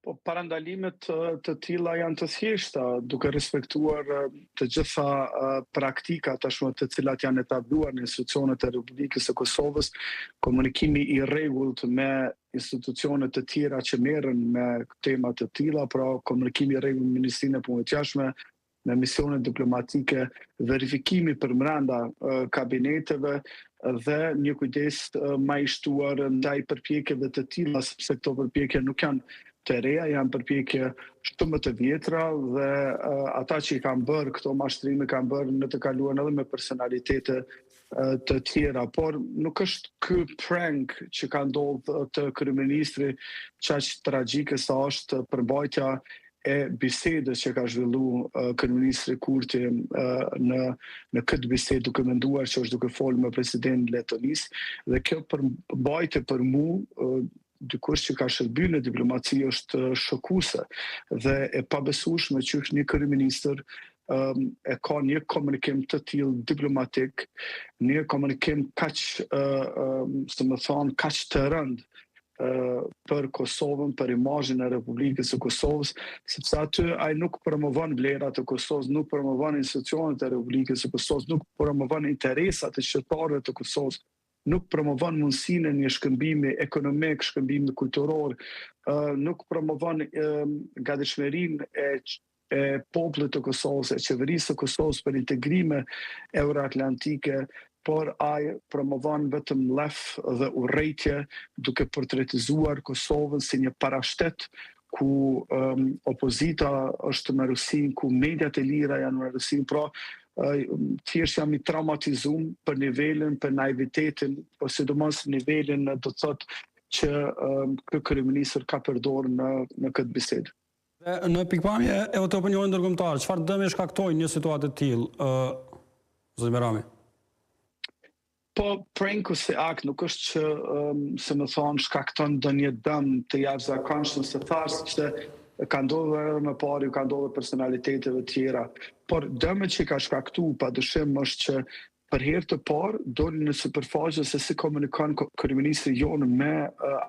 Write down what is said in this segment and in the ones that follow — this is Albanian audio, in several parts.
Po parandalimet të tilla janë të thjeshta, duke respektuar të gjitha praktikat tashmë të cilat janë etabluar në institucionet e Republikës së Kosovës, komunikimi i rregullt me institucione të tjera që merren me tema të tilla, pra komunikimi i rregullt me Ministrinë e Punëve të Jashtme, me misionet diplomatike, verifikimi përbrenda kabineteve dhe një kujdes më i shtuar ndaj përpjekjeve të tilla, sepse këto përpjekje nuk janë të reja, janë përpjekje shumë të vjetra dhe ata që i kanë bërë këto mashtrime kanë bërë në të kaluar edhe me personalitete të tjera, por nuk është ky prank që ka ndodhur të kryeministri qaq tragjike sa është përmbajtja e bisedës që ka zhvilluar kryeministri Kurti në këtë bisedë, duke menduar që është duke folur me presidentin e Letonisë, dhe kjo përmbajtje për mua dikush që ka shërbyer në diplomaci është shokuese dhe e pabesueshme që një kryeministër e ka një komunikim të tillë diplomatik, një komunikim kaq kaq të rëndë për Kosovën, për imazhin e Republikës së Kosovës, sepse aty ai nuk promovon vlerat e Kosovës, nuk promovon institucionet e Republikës së Kosovës, nuk promovon interesat e shqiptarëve të Kosovës, nuk promovon mundësinë e një shkëmbimi ekonomik, shkëmbimi kulturor, nuk promovon gatishmërinë e popullit të Kosovës, e qeverisë së Kosovës për integrime euroatlantike, por ai promovon vetëm lef dhe urrejtje, duke portretizuar Kosovën si një parashtet ku opozita është me Rusinë, ku mediat e lira janë me Rusinë, pra thjesht jam i traumatizuar për nivelin, për naivitetin, po sidomos nivelin do të thotë që ky kryeministër ka përdorur në këtë bisedë. Në pikpamje e të opinionit ndërkombëtar, çfarë dëmi shkaktojnë një situatë të tillë, zoti Merami? Po pranku si akt nuk është që, se më thonë, shkakton ndonjë dëm të jashtëzakonshëm, se thash që ka ndodhur edhe më parë, ka ndodhur personaliteteve tjera, por dëmet që ka shkaktuar padyshim është që për herë të parë doli në sipërfaqe se si komunikon kryeministri jonë me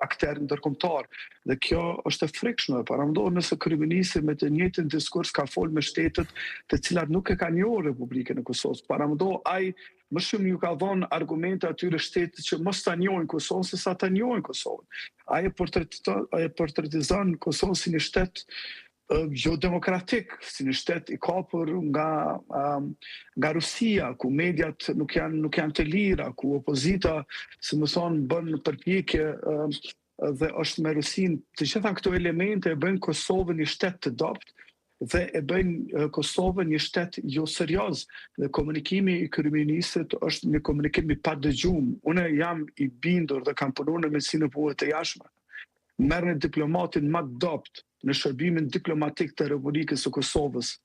aktorë ndërkombëtar. Dhe kjo është e frikshme, paramendoj nëse kryeministri me të njëjtin diskurs ka folur me shtetet të cilat nuk e kanë njohur Republikën e Kosovës. Paramendoj ai më shumë ju ka dhënë argumente atyre shtetit që mos ta njohin Kosovën se sa ta njohin Kosovën. Ai e portretizon Kosovën si një shtet jo demokratik, si një shtet i kapur nga Rusia, ku mediat nuk janë të lira, ku opozita, si më thonë, bën përpjekje dhe është me Rusinë. Të gjitha këto elemente e bëjnë Kosovën një shtet të dopt dhe e bëjnë Kosovën një shtet jo serioz. Dhe komunikimi i kryeministrit është një komunikim i padëgjuar. Unë jam i bindur dhe kam punuar në Ministrinë e Punëve të Jashtme. Merrni diplomatin më dopt në shërbimin diplomatik të Republikës së Kosovës,